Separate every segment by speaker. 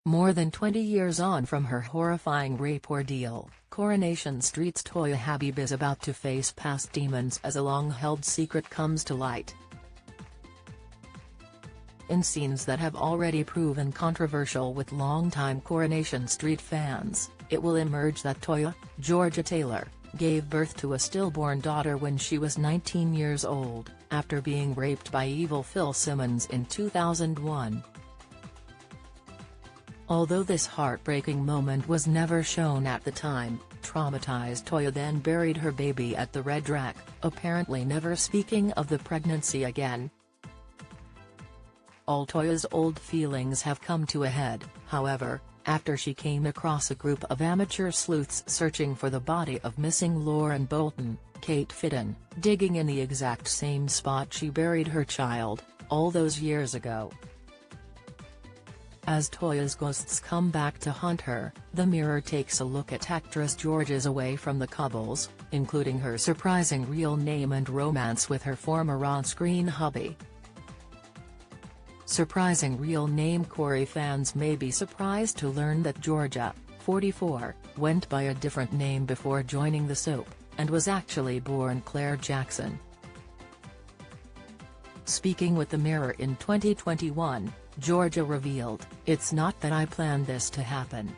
Speaker 1: More than 20 years on from her horrifying rape ordeal, Coronation Street's Toyah Habib is about to face past demons as a long-held secret comes to light. In scenes that have already proven controversial with longtime Coronation Street fans, it will emerge that Toyah, Georgia Taylor, gave birth to a stillborn daughter when she was 19 years old, after being raped by evil Phil Simmons in 2001. Although this heartbreaking moment was never shown at the time, traumatized Toyah then buried her baby at the Red Rack, apparently never speaking of the pregnancy again. All Toyah's old feelings have come to a head, however, after she came across a group of amateur sleuths searching for the body of missing Lauren Bolton, Kate Fitton, digging in the exact same spot she buried her child, all those years ago. As Toyah's ghosts come back to haunt her, the Mirror takes a look at actress Georgia's away from the cobbles, including her surprising real name and romance with her former on-screen hubby. Surprising real name. Corey fans may be surprised to learn that Georgia, 44, went by a different name before joining the soap, and was actually born Claire Jackson. Speaking with the Mirror in 2021, Georgia revealed, "It's not that I planned this to happen.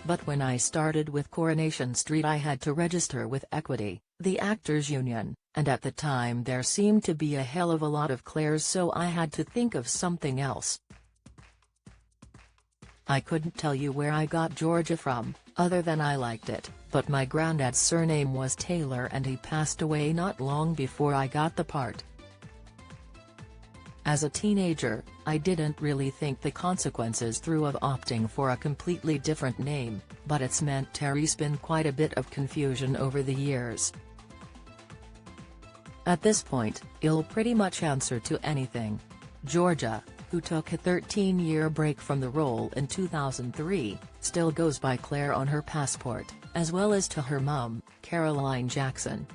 Speaker 1: But when I started with Coronation Street I had to register with Equity, the actors union, and at the time there seemed to be a hell of a lot of Claires, so I had to think of something else. I couldn't tell you where I got Georgia from, other than I liked it, but my granddad's surname was Taylor and he passed away not long before I got the part. As a teenager, I didn't really think the consequences through of opting for a completely different name, but it's meant there's been quite a bit of confusion over the years. At this point, I'll pretty much answer to anything." Georgia, who took a 13-year break from the role in 2003, still goes by Claire on her passport, as well as to her mum, Caroline Jackson.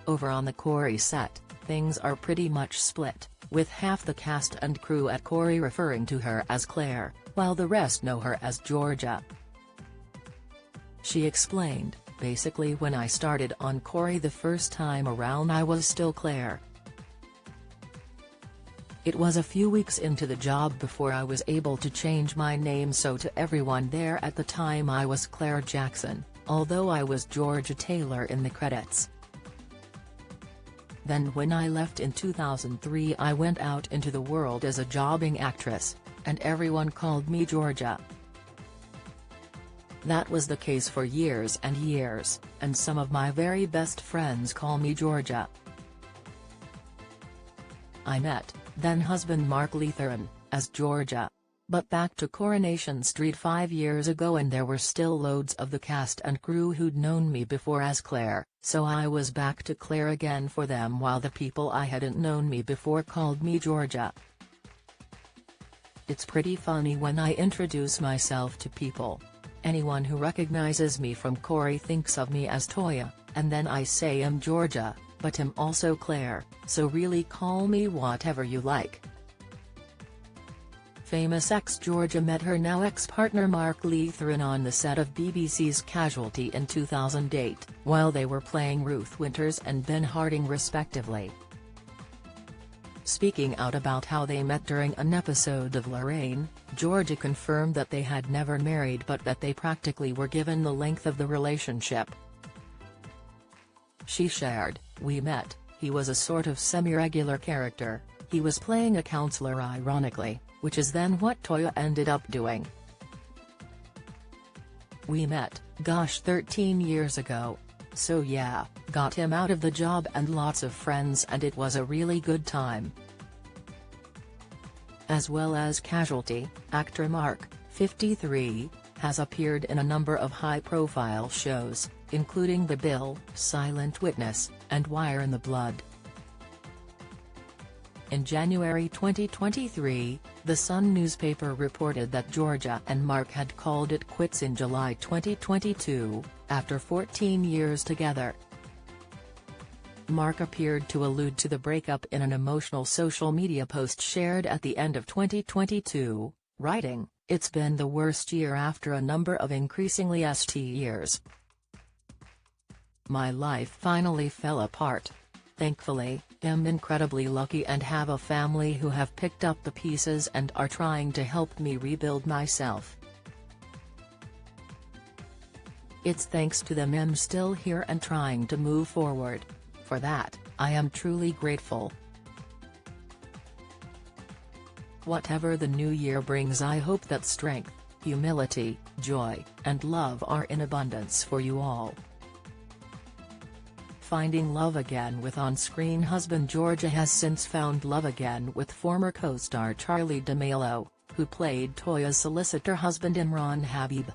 Speaker 1: Over on the Corey set, things are pretty much split, with half the cast and crew at Corey referring to her as Claire, while the rest know her as Georgia. She explained, "Basically when I started on Corey the first time around I was still Claire. It was a few weeks into the job before I was able to change my name, so to everyone there at the time I was Claire Jackson, although I was Georgia Taylor in the credits. Then when I left in 2003 I went out into the world as a jobbing actress, and everyone called me Georgia. That was the case for years and years, and some of my very best friends call me Georgia." I met, then husband Mark Leatheran, as Georgia. But back to Coronation Street 5 years ago and there were still loads of the cast and crew who'd known me before as Claire, so I was back to Claire again for them while the people I hadn't known me before called me Georgia. It's pretty funny when I introduce myself to people. Anyone who recognizes me from Corey thinks of me as Toyah, and then I say I'm Georgia, but I'm also Claire, so really call me whatever you like." Famous ex-Georgia met her now ex-partner Mark Leatheran on the set of BBC's Casualty in 2008, while they were playing Ruth Winters and Ben Harding respectively. Speaking out about how they met during an episode of Lorraine, Georgia confirmed that they had never married but that they practically were given the length of the relationship. She shared, "We met, he was a sort of semi-regular character, he was playing a counselor ironically, which is then what Toyah ended up doing. We met, gosh 13 years ago. So yeah, got him out of the job and lots of friends and it was a really good time." As well as Casualty, actor Mark, 53, has appeared in a number of high-profile shows, including The Bill, Silent Witness, and Wire in the Blood. In January 2023, The Sun newspaper reported that Georgia and Mark had called it quits in July 2022, after 14 years together. Mark appeared to allude to the breakup in an emotional social media post shared at the end of 2022, writing, "It's been the worst year after a number of increasingly st years. My life finally fell apart. Thankfully, I'm incredibly lucky and have a family who have picked up the pieces and are trying to help me rebuild myself. It's thanks to them I'm still here and trying to move forward. For that, I am truly grateful. Whatever the new year brings, I hope that strength, humility, joy, and love are in abundance for you all." Finding love again with on-screen husband Georgia has since found love again with former co-star Charli D'Amelio, who played Toyah's solicitor husband Imran Habib.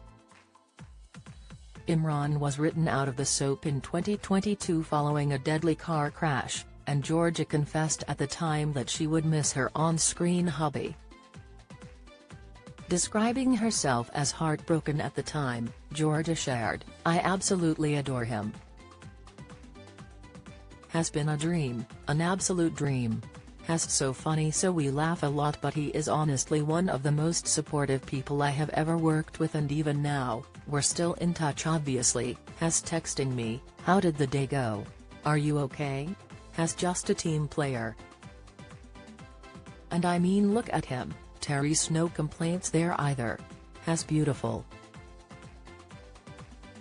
Speaker 1: Imran was written out of the soap in 2022 following a deadly car crash, and Georgia confessed at the time that she would miss her on-screen hubby. Describing herself as heartbroken at the time, Georgia shared, "I absolutely adore him. Has been a dream, an absolute dream. Has so funny, so we laugh a lot, but he is honestly one of the most supportive people I have ever worked with, and even now, we're still in touch obviously. Has texting me, how did the day go? Are you okay? Has just a team player. And I mean, look at him, Terry's no complaints there either. Has beautiful."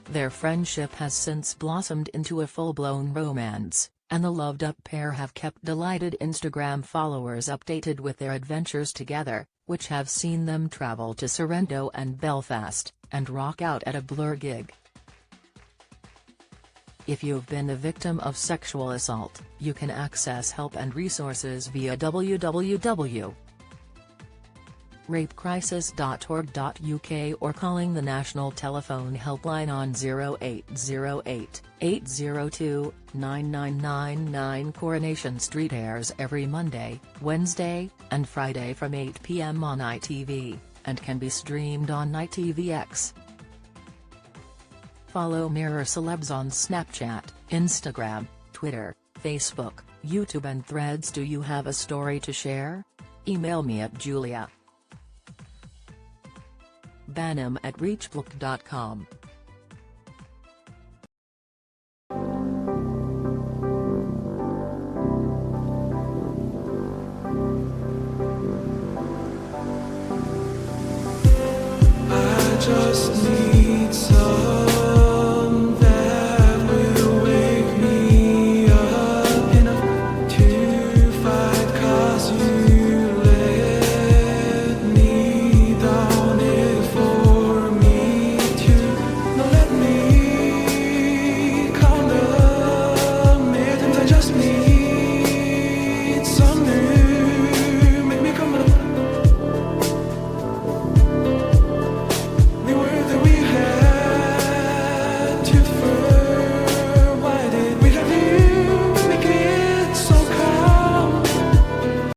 Speaker 1: Their friendship has since blossomed into a full-blown romance, and the loved-up pair have kept delighted Instagram followers updated with their adventures together, which have seen them travel to Sorrento and Belfast, and rock out at a Blur gig. If you've been a victim of sexual assault, you can access help and resources via www.rapecrisis.org.uk or calling the national telephone helpline on 0808 802 9999. Coronation Street airs every Monday, Wednesday, and Friday from 8 p.m. on ITV, and can be streamed on ITVX. Follow Mirror Celebs on Snapchat, Instagram, Twitter, Facebook, YouTube and Threads. Do you have a story to share? Email me at julia.banham@reachbook.com.